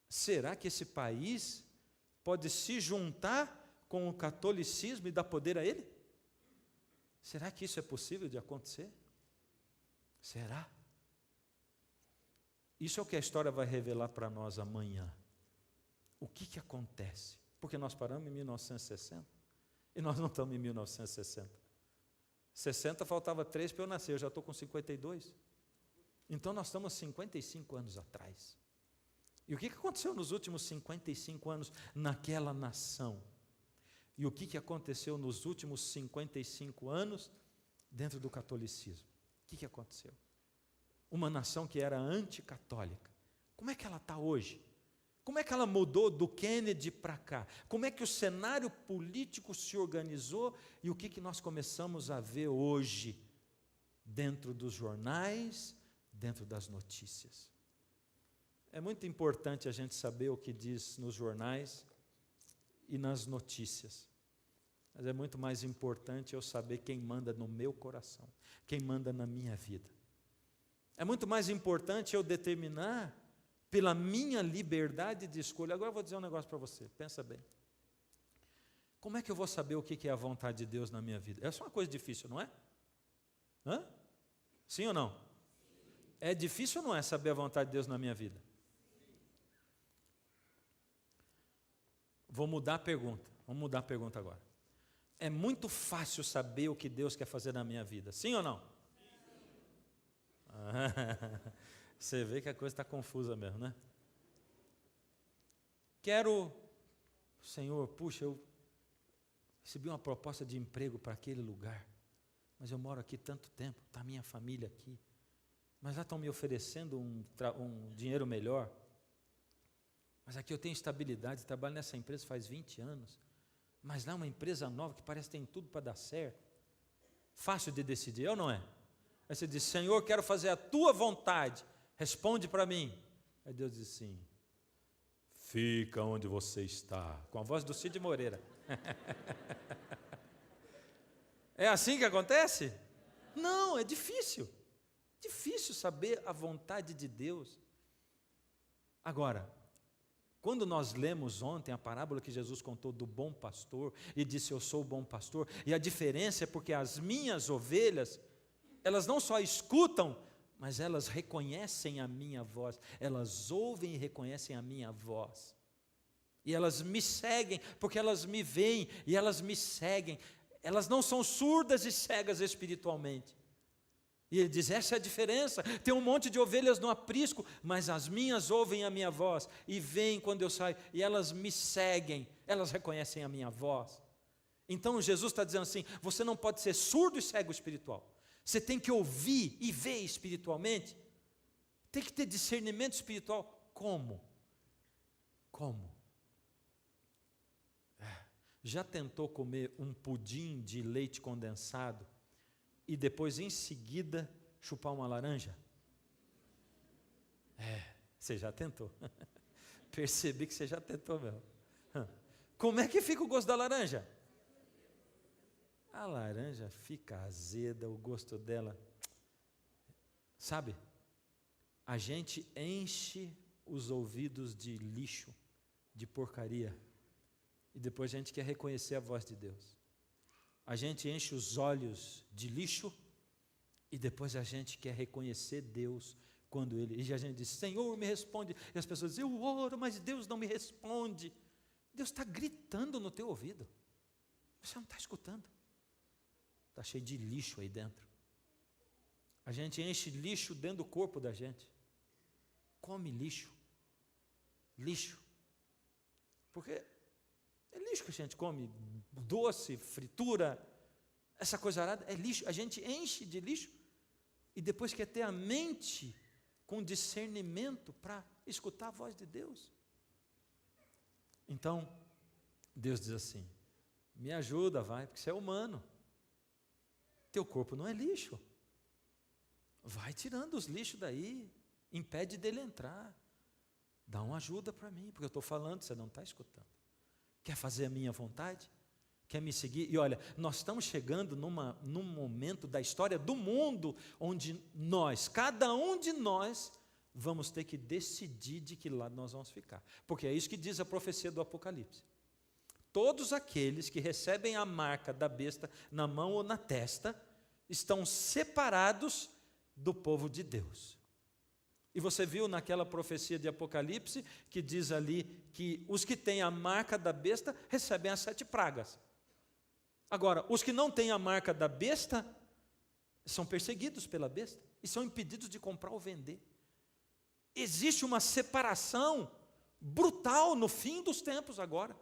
Será que esse país pode se juntar com o catolicismo e dar poder a ele? Será que isso é possível de acontecer? Será? Isso é o que a história vai revelar para nós amanhã. O que acontece? Porque nós paramos em 1960 e nós não estamos em 1960. 60 faltava 3 para eu nascer, eu já estou com 52. Então nós estamos 55 anos atrás. E o que aconteceu nos últimos 55 anos naquela nação? E o que aconteceu nos últimos 55 anos dentro do catolicismo? O que aconteceu? Uma nação que era anticatólica. Como é que ela está hoje? Como é que ela mudou do Kennedy para cá? Como é que o cenário político se organizou e o que nós começamos a ver hoje dentro dos jornais, dentro das notícias? É muito importante a gente saber o que diz nos jornais e nas notícias. Mas é muito mais importante eu saber quem manda no meu coração, quem manda na minha vida. É muito mais importante eu determinar pela minha liberdade de escolha. Agora eu vou dizer um negócio para você, pensa bem. Como é que eu vou saber o que é a vontade de Deus na minha vida? Essa é uma coisa difícil, não é? Sim ou não? É difícil ou não é saber a vontade de Deus na minha vida? Vamos mudar a pergunta agora. É muito fácil saber o que Deus quer fazer na minha vida, sim ou não? Você vê que a coisa está confusa mesmo, né? Senhor, puxa, eu recebi uma proposta de emprego para aquele lugar, mas eu moro aqui tanto tempo, está minha família aqui, mas lá estão me oferecendo um dinheiro melhor, mas aqui eu tenho estabilidade, trabalho nessa empresa faz 20 anos, mas lá é uma empresa nova que parece que tem tudo para dar certo. Fácil de decidir, ou não é? Aí você diz, Senhor, quero fazer a tua vontade, responde para mim. Aí Deus diz assim, fica onde você está, com a voz do Cid Moreira. É assim que acontece? Não, é difícil saber a vontade de Deus. Agora, quando nós lemos ontem a parábola que Jesus contou do bom pastor, e disse, eu sou o bom pastor, e a diferença é porque as minhas ovelhas, elas não só escutam, mas elas reconhecem a minha voz, elas ouvem e reconhecem a minha voz, e elas me seguem, porque elas me veem, e elas me seguem, elas não são surdas e cegas espiritualmente. E ele diz, essa é a diferença, tem um monte de ovelhas no aprisco, mas as minhas ouvem a minha voz, e veem quando eu saio, e elas me seguem, elas reconhecem a minha voz. Então Jesus está dizendo assim, você não pode ser surdo e cego espiritual, você tem que ouvir e ver espiritualmente, tem que ter discernimento espiritual. Como? Já tentou comer um pudim de leite condensado, e depois, em seguida, chupar uma laranja? Você já tentou. Percebi que você já tentou mesmo. Como é que fica o gosto da laranja? A laranja fica azeda, o gosto dela. Sabe, a gente enche os ouvidos de lixo, de porcaria, e depois a gente quer reconhecer a voz de Deus. A gente enche os olhos de lixo e depois a gente quer reconhecer Deus quando Ele... E a gente diz, Senhor, me responde. E as pessoas dizem, eu oro, mas Deus não me responde. Deus está gritando no teu ouvido. Você não está escutando. Está cheio de lixo aí dentro. A gente enche lixo dentro do corpo da gente. Come lixo. Lixo. Porque... é lixo que a gente come, doce, fritura, essa coisa arada, é lixo. A gente enche de lixo e depois quer ter a mente com discernimento para escutar a voz de Deus. Então, Deus diz assim, me ajuda, vai, porque você é humano. Teu corpo não é lixo. Vai tirando os lixos daí, impede dele entrar. Dá uma ajuda para mim, porque eu estou falando, você não está escutando. Quer fazer a minha vontade? Quer me seguir? E olha, nós estamos chegando num momento da história do mundo, onde nós, cada um de nós, vamos ter que decidir de que lado nós vamos ficar. Porque é isso que diz a profecia do Apocalipse. Todos aqueles que recebem a marca da besta na mão ou na testa, estão separados do povo de Deus. E você viu naquela profecia de Apocalipse, que diz ali que os que têm a marca da besta recebem as 7 pragas. Agora, os que não têm a marca da besta, são perseguidos pela besta, e são impedidos de comprar ou vender. Existe uma separação brutal no fim dos tempos agora,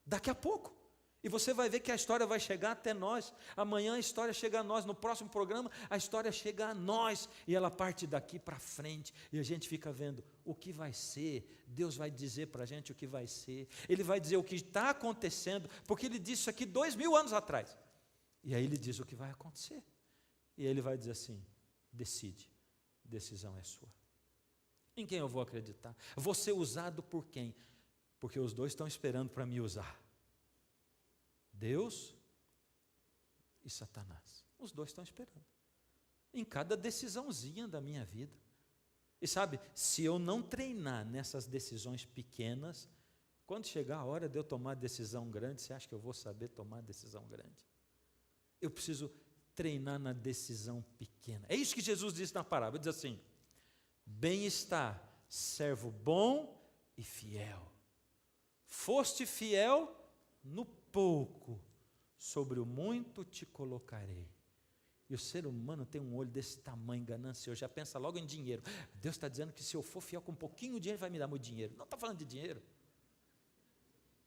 daqui a pouco. E você vai ver que a história vai chegar até nós. Amanhã a história chega a nós. No próximo programa a história chega a nós. E ela parte daqui para frente. E a gente fica vendo o que vai ser. Deus vai dizer para a gente o que vai ser. Ele vai dizer o que está acontecendo. Porque Ele disse isso aqui 2000 anos atrás. E aí Ele diz o que vai acontecer. E Ele vai dizer assim, decide. Decisão é sua. Em quem eu vou acreditar? Vou ser usado por quem? Porque os dois estão esperando para me usar. Deus e Satanás. Os dois estão esperando. Em cada decisãozinha da minha vida. E sabe, se eu não treinar nessas decisões pequenas, quando chegar a hora de eu tomar decisão grande, você acha que eu vou saber tomar decisão grande? Eu preciso treinar na decisão pequena. É isso que Jesus disse na parábola. Ele diz assim, bem-estar, servo bom e fiel. Foste fiel no pouco, sobre o muito te colocarei. E o ser humano tem um olho desse tamanho, ganancioso, já pensa logo em dinheiro. Deus está dizendo que se eu for fiel com um pouquinho de dinheiro, Ele vai me dar muito dinheiro. Não está falando de dinheiro.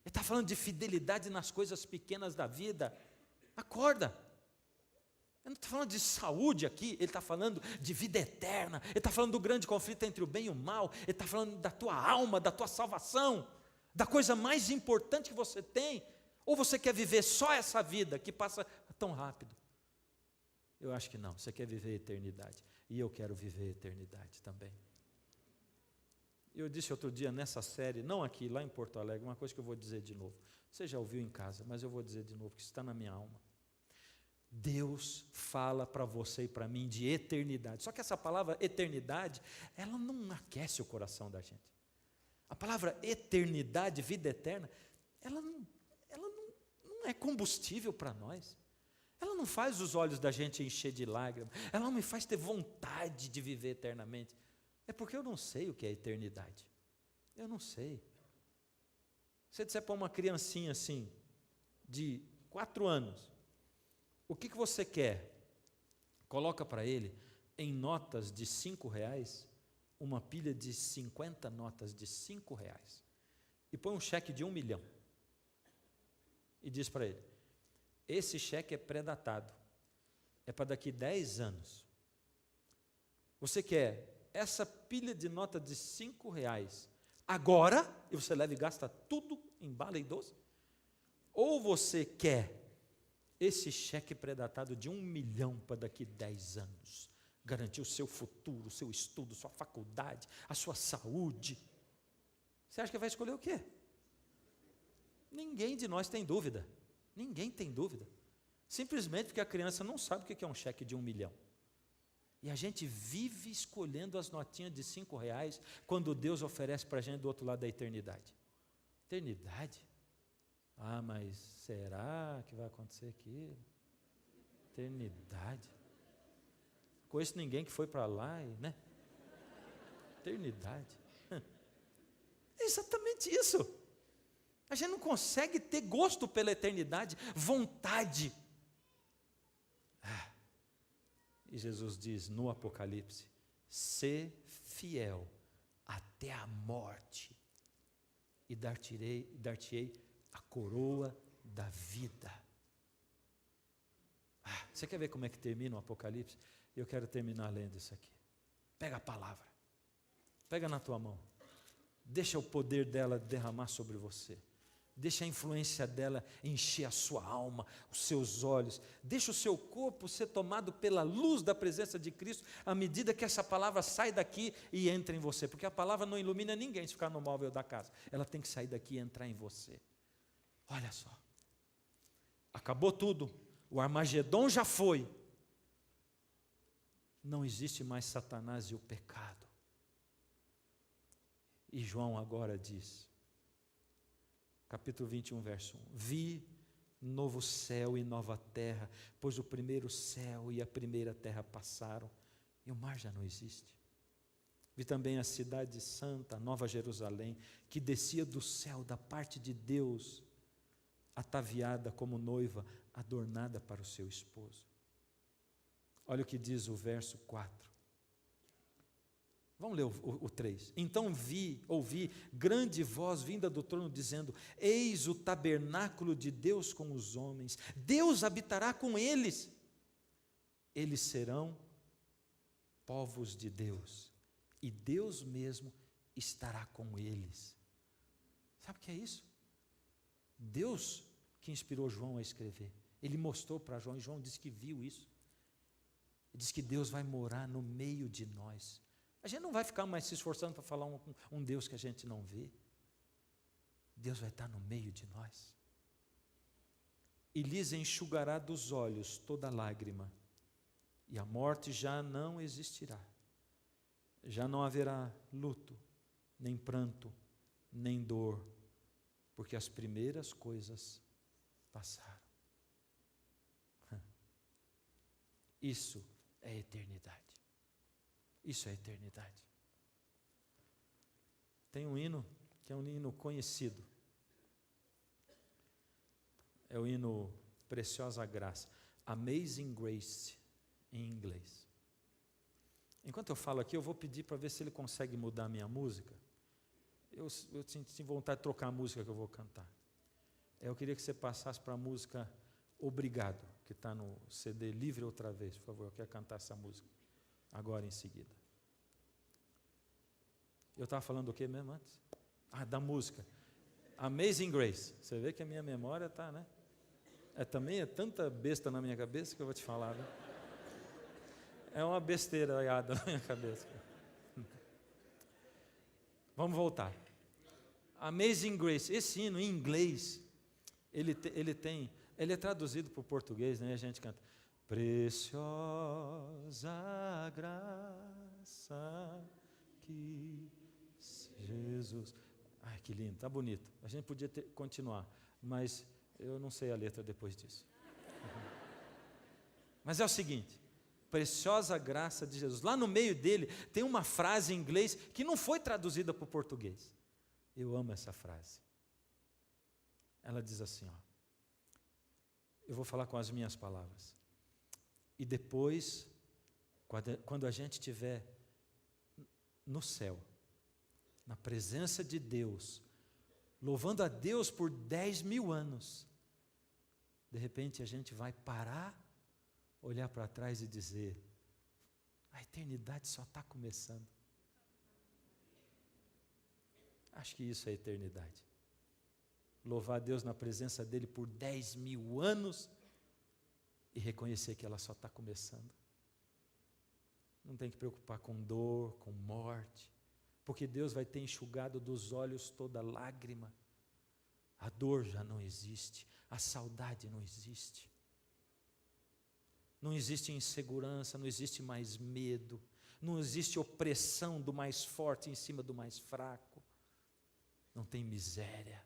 Ele está falando de fidelidade nas coisas pequenas da vida. Acorda. Ele não está falando de saúde aqui, Ele está falando de vida eterna. Ele está falando do grande conflito entre o bem e o mal. Ele está falando da tua alma, da tua salvação, da coisa mais importante que você tem. Ou você quer viver só essa vida que passa tão rápido? Eu acho que não, você quer viver a eternidade. E eu quero viver a eternidade também. Eu disse outro dia nessa série, não aqui, lá em Porto Alegre, uma coisa que eu vou dizer de novo. Você já ouviu em casa, mas eu vou dizer de novo, porque isso está na minha alma. Deus fala para você e para mim de eternidade. Só que essa palavra eternidade, ela não aquece o coração da gente. A palavra eternidade, vida eterna, ela não é combustível para nós. Ela não faz os olhos da gente encher de lágrimas. Ela não me faz ter vontade de viver eternamente. É porque eu não sei o que é eternidade. Eu não sei. Se você disser para uma criancinha assim, de 4 anos, o que você quer? Coloca para ele, em notas de R$5, uma pilha de 50 notas de R$5. E põe um cheque de 1 milhão. E diz para ele, esse cheque é pré-datado, é para daqui 10 anos. Você quer essa pilha de nota de R$5 agora, e você leva e gasta tudo em bala e doce? Ou você quer esse cheque pré-datado de 1 milhão para daqui 10 anos, garantir o seu futuro, o seu estudo, sua faculdade, a sua saúde? Você acha que vai escolher o quê? Ninguém de nós tem dúvida. Ninguém tem dúvida. Simplesmente porque a criança não sabe o que é um cheque de 1 milhão. E a gente vive escolhendo as notinhas de R$5 quando Deus oferece para a gente do outro lado da eternidade. Eternidade? Ah, mas será que vai acontecer aquilo? Eternidade? Conheço ninguém que foi para lá, né? Eternidade. É exatamente isso. A gente não consegue ter gosto pela eternidade, vontade. E Jesus diz no Apocalipse, sê fiel até a morte, e dar-te-ei a coroa da vida. Você quer ver como é que termina o Apocalipse? Eu quero terminar lendo isso aqui. Pega a palavra, pega na tua mão, deixa o poder dela derramar sobre você. Deixa a influência dela encher a sua alma, os seus olhos. Deixa o seu corpo ser tomado pela luz da presença de Cristo, à medida que essa palavra sai daqui e entra em você. Porque a palavra não ilumina ninguém se ficar no móvel da casa. Ela tem que sair daqui e entrar em você. Olha só. Acabou tudo. O Armagedon já foi. Não existe mais Satanás e o pecado. E João agora diz... Capítulo 21, verso 1. Vi novo céu e nova terra, pois o primeiro céu e a primeira terra passaram, e o mar já não existe. Vi também a cidade santa, a Nova Jerusalém, que descia do céu da parte de Deus, ataviada como noiva, adornada para o seu esposo. Olha o que diz o verso 4. Vamos ler o 3. Então ouvi grande voz vinda do trono dizendo, eis o tabernáculo de Deus com os homens, Deus habitará com eles, eles serão povos de Deus, e Deus mesmo estará com eles. Sabe o que é isso? Deus que inspirou João a escrever, ele mostrou para João, e João disse que viu isso, ele disse que Deus vai morar no meio de nós. A gente não vai ficar mais se esforçando para falar um Deus que a gente não vê. Deus vai estar no meio de nós. E lhes enxugará dos olhos toda lágrima, e a morte já não existirá. Já não haverá luto, nem pranto, nem dor, porque as primeiras coisas passaram. Isso é eternidade. Isso é eternidade. Tem um hino que é um hino conhecido. É o hino Preciosa Graça. Amazing Grace, em inglês. Enquanto eu falo aqui, eu vou pedir para ver se ele consegue mudar a minha música. Eu sinto vontade de trocar a música que eu vou cantar. Eu queria que você passasse para a música Obrigado, que está no CD Livre Outra Vez, por favor. Eu quero cantar essa música agora em seguida. Eu estava falando o que mesmo antes? Da música. Amazing Grace. Você vê que a minha memória está, né? Também é tanta besta na minha cabeça que eu vou te falar, viu? É uma besteira na minha cabeça. Vamos voltar. Amazing Grace. Esse hino em inglês, ele é traduzido para o português, né? A gente canta: Preciosa graça que Jesus. Ai, que lindo, tá bonito. A gente podia continuar, mas eu não sei a letra depois disso. Mas é o seguinte: preciosa graça de Jesus. Lá no meio dele tem uma frase em inglês que não foi traduzida para o português. Eu amo essa frase. Ela diz assim, eu vou falar com as minhas palavras. E depois, quando a gente estiver no céu, na presença de Deus, louvando a Deus por 10.000 anos, de repente a gente vai parar, olhar para trás e dizer: a eternidade só está começando. Acho que isso é eternidade. Louvar a Deus na presença dEle por 10.000 anos e reconhecer que ela só está começando. Não tem que preocupar com dor, com morte, porque Deus vai ter enxugado dos olhos toda lágrima. A dor já não existe, a saudade não existe. Não existe insegurança, não existe mais medo, não existe opressão do mais forte em cima do mais fraco. Não tem miséria,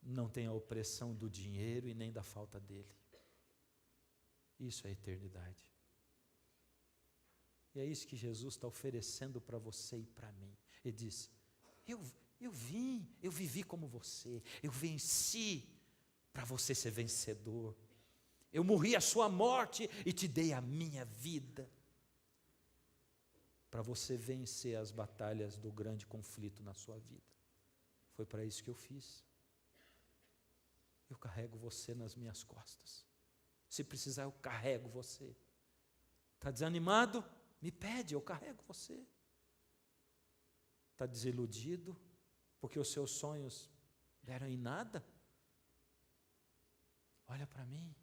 não tem a opressão do dinheiro e nem da falta dele. Isso é eternidade. E é isso que Jesus está oferecendo para você e para mim. Ele diz: eu vivi como você, eu venci para você ser vencedor. Eu morri a sua morte e te dei a minha vida, para você vencer as batalhas do grande conflito na sua vida. Foi para isso que eu fiz. Eu carrego você nas minhas costas. Se precisar, eu carrego você. Está desanimado? Me pede, eu carrego você. Está desiludido porque os seus sonhos deram em nada? Olha para mim.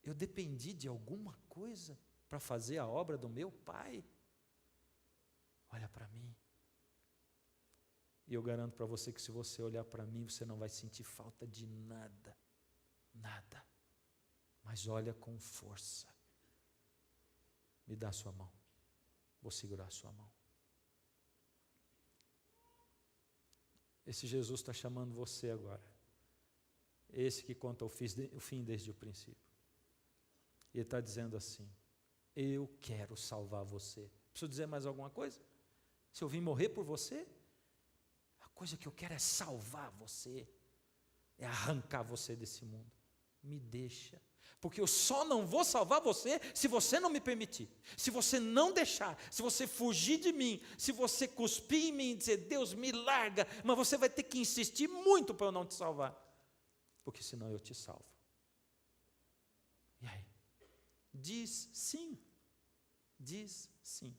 Eu dependi de alguma coisa para fazer a obra do meu Pai? Olha para mim. E eu garanto para você que se você olhar para mim, você não vai sentir falta de nada. Nada. Mas olha com força. Me dá a sua mão. Vou segurar a sua mão. Esse Jesus está chamando você agora. Esse que conta o fim desde o princípio. E ele está dizendo assim: eu quero salvar você. Preciso dizer mais alguma coisa? Se eu vim morrer por você, a coisa que eu quero é salvar você, é arrancar você desse mundo. Me deixa, porque eu só não vou salvar você se você não me permitir, se você não deixar, se você fugir de mim, se você cuspir em mim e dizer: Deus, me larga, mas você vai ter que insistir muito para eu não te salvar, porque senão eu te salvo. E aí? Diz sim, diz sim.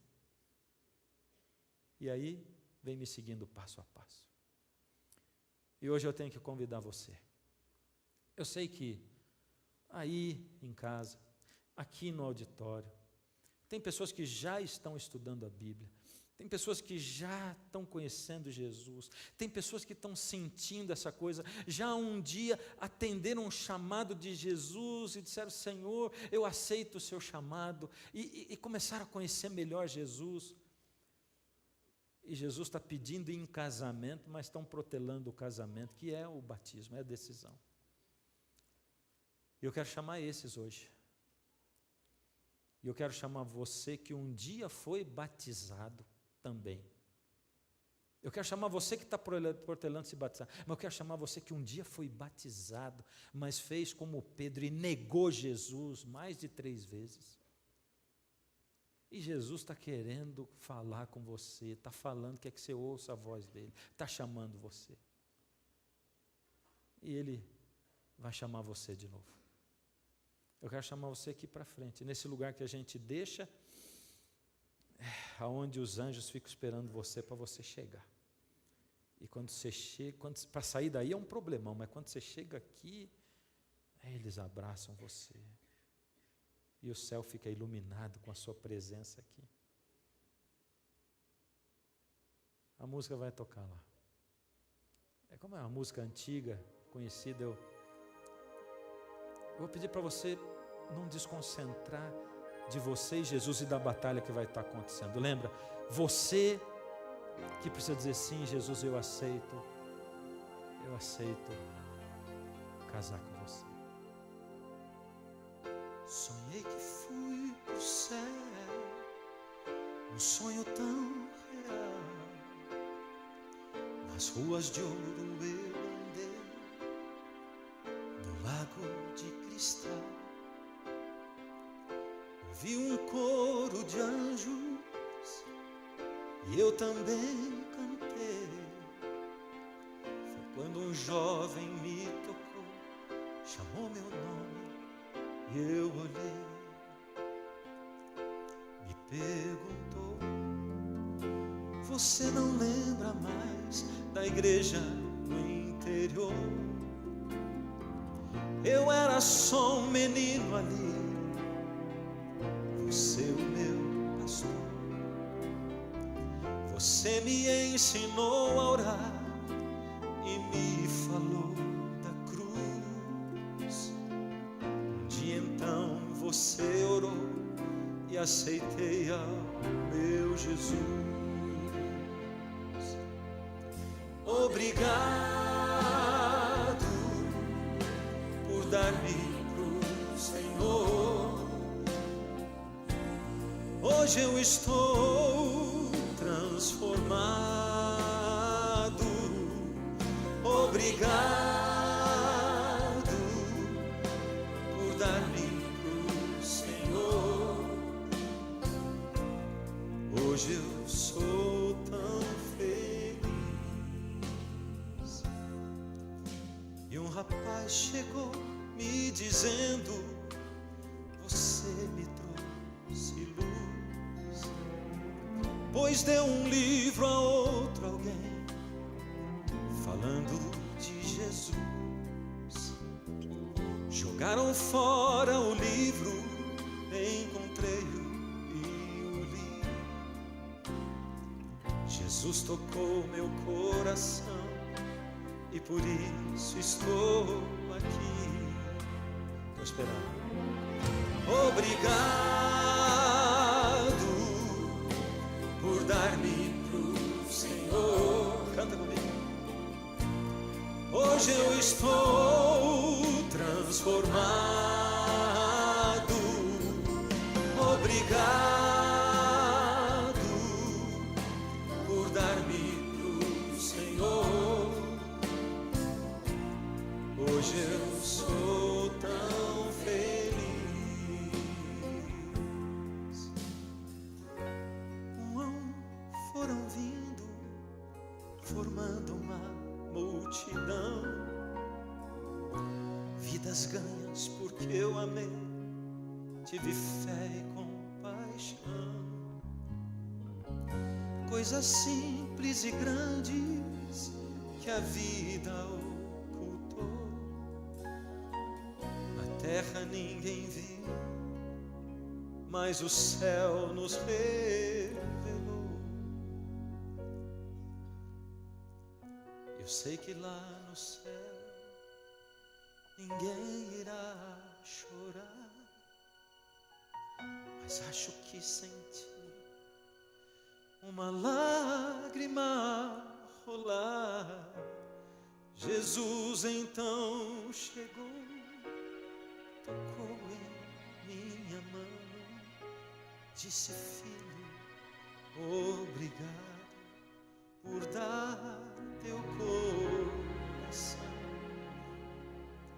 E aí, vem me seguindo passo a passo. E hoje eu tenho que convidar você. Eu sei que aí em casa, aqui no auditório, tem pessoas que já estão estudando a Bíblia, tem pessoas que já estão conhecendo Jesus, tem pessoas que estão sentindo essa coisa, já um dia atenderam um chamado de Jesus e disseram: Senhor, eu aceito o seu chamado, e começaram a conhecer melhor Jesus. E Jesus está pedindo em casamento, mas estão protelando o casamento, que é o batismo, é a decisão. E eu quero chamar esses hoje. E eu quero chamar você que um dia foi batizado também. Eu quero chamar você que está protelando se batizar, mas eu quero chamar você que um dia foi batizado, mas fez como Pedro e negou Jesus mais de 3 vezes. E Jesus está querendo falar com você, está falando, quer que você ouça a voz dele, está chamando você. E ele vai chamar você de novo. Eu quero chamar você aqui para frente, nesse lugar que a gente deixa, aonde os anjos ficam esperando você para você chegar. E quando você chega, para sair daí é um problemão, mas quando você chega aqui, eles abraçam você. E o céu fica iluminado com a sua presença aqui. A música vai tocar lá. É como é uma música antiga, conhecida. Eu vou pedir para você não desconcentrar de você e Jesus e da batalha que vai estar acontecendo. Lembra? Você que precisa dizer sim, Jesus, eu aceito casar com você. Sonhei que fui pro céu, um sonho tão real. Nas ruas de ouro eu andei, no lago de cristal. Ouvi um coro de anjos e eu também cantei. Foi quando um jovem me tocou, chamou meu nome. E eu olhei, me perguntou: você não lembra mais da igreja no interior? Eu era só um menino ali, você o meu pastor. Você me ensinou a orar e me falou da cruz. Então você orou e aceitei ao meu Jesus. Obrigado por dar-me pro Senhor. Hoje eu estou transformado. Obrigado dar-me pro Senhor. Hoje eu sou tão feliz. E um rapaz chegou me dizendo: você me trouxe luz, pois deu um livro a outro alguém falando de Jesus. Jogaram fora o livro, encontrei-o e o li. Jesus tocou meu coração e por isso estou aqui. Estou esperando. Obrigado por dar-me pro Senhor. Canta comigo. Hoje eu estou transformado. Obrigado por dar-me pro Senhor. Hoje eu sou tão feliz. Um a um foram vindo, formando uma multidão. Vidas ganhas porque eu amei, tive fé e compaixão. Coisas simples e grandes que a vida ocultou. Na terra ninguém viu, mas o céu nos revelou. Eu sei que lá no céu ninguém irá chorar, mas acho que senti uma lágrima rolar. Jesus então chegou, tocou em minha mão, disse: filho, obrigado por dar teu coração.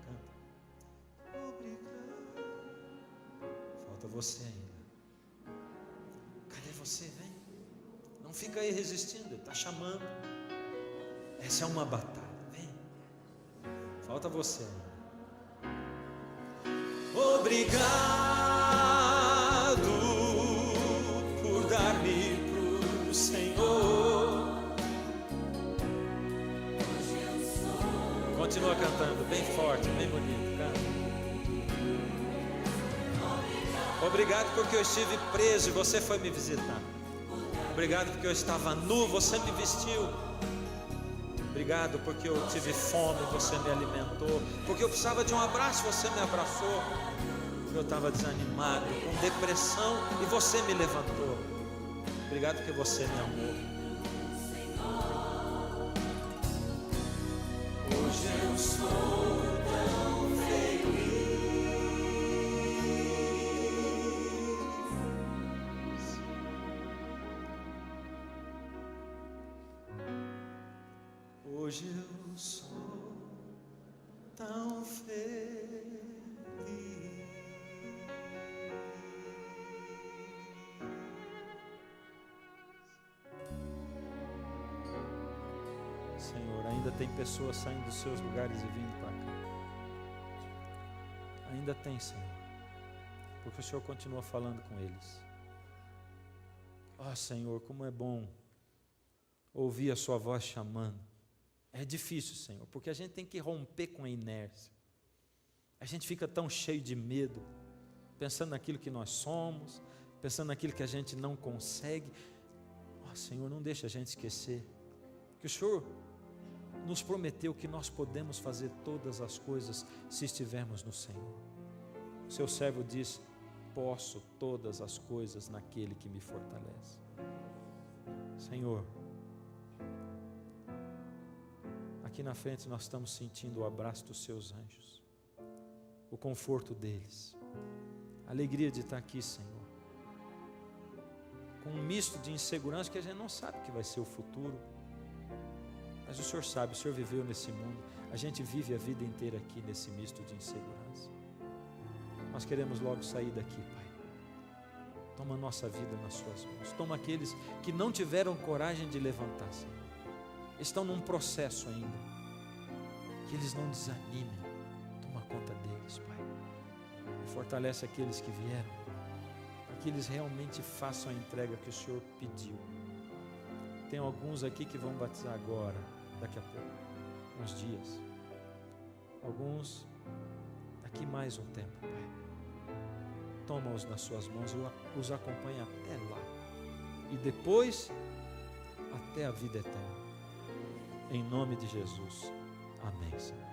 Canta. Obrigado. Falta você ainda. Cadê você? Vem. Não fica aí resistindo, Ele está chamando. Essa é uma batalha. Vem. Falta você ainda. Obrigado por dar-me pro Senhor. Continua cantando, bem forte, bem bonito. Canta. Obrigado porque eu estive preso e você foi me visitar. Obrigado porque eu estava nu, você me vestiu. Obrigado porque eu tive fome, você me alimentou. Porque eu precisava de um abraço, você me abraçou. Porque eu estava desanimado, com depressão, e você me levantou. Obrigado porque você me amou. Hoje eu sou tão feliz. Hoje eu sou tão feliz. Senhor, ainda tem pessoas saindo dos seus lugares e vindo para cá. Ainda tem, Senhor, porque o Senhor continua falando com eles. Ó Senhor, como é bom ouvir a sua voz chamando. É difícil, Senhor, porque a gente tem que romper com a inércia. A gente fica tão cheio de medo, pensando naquilo que nós somos, pensando naquilo que a gente não consegue. Ó Senhor, não deixa a gente esquecer que o Senhor nos prometeu que nós podemos fazer todas as coisas se estivermos no Senhor. O seu servo diz: posso todas as coisas naquele que me fortalece. Senhor, aqui na frente nós estamos sentindo o abraço dos seus anjos, o conforto deles, a alegria de estar aqui, Senhor, com um misto de insegurança que a gente não sabe o que vai ser o futuro. Mas o Senhor sabe, o Senhor viveu nesse mundo, a gente vive a vida inteira aqui nesse misto de insegurança. Nós queremos logo sair daqui, Pai. Toma a nossa vida nas suas mãos. Toma aqueles que não tiveram coragem de levantar, Senhor. Estão num processo ainda. Que eles não desanimem. Toma conta deles, Pai. E fortalece aqueles que vieram, para que eles realmente façam a entrega que o Senhor pediu. Tem alguns aqui que vão batizar agora, daqui a pouco, uns dias. Alguns daqui mais um tempo, Pai. Toma-os nas suas mãos e os acompanha até lá. E depois, até a vida eterna. Em nome de Jesus. Amém, Senhor.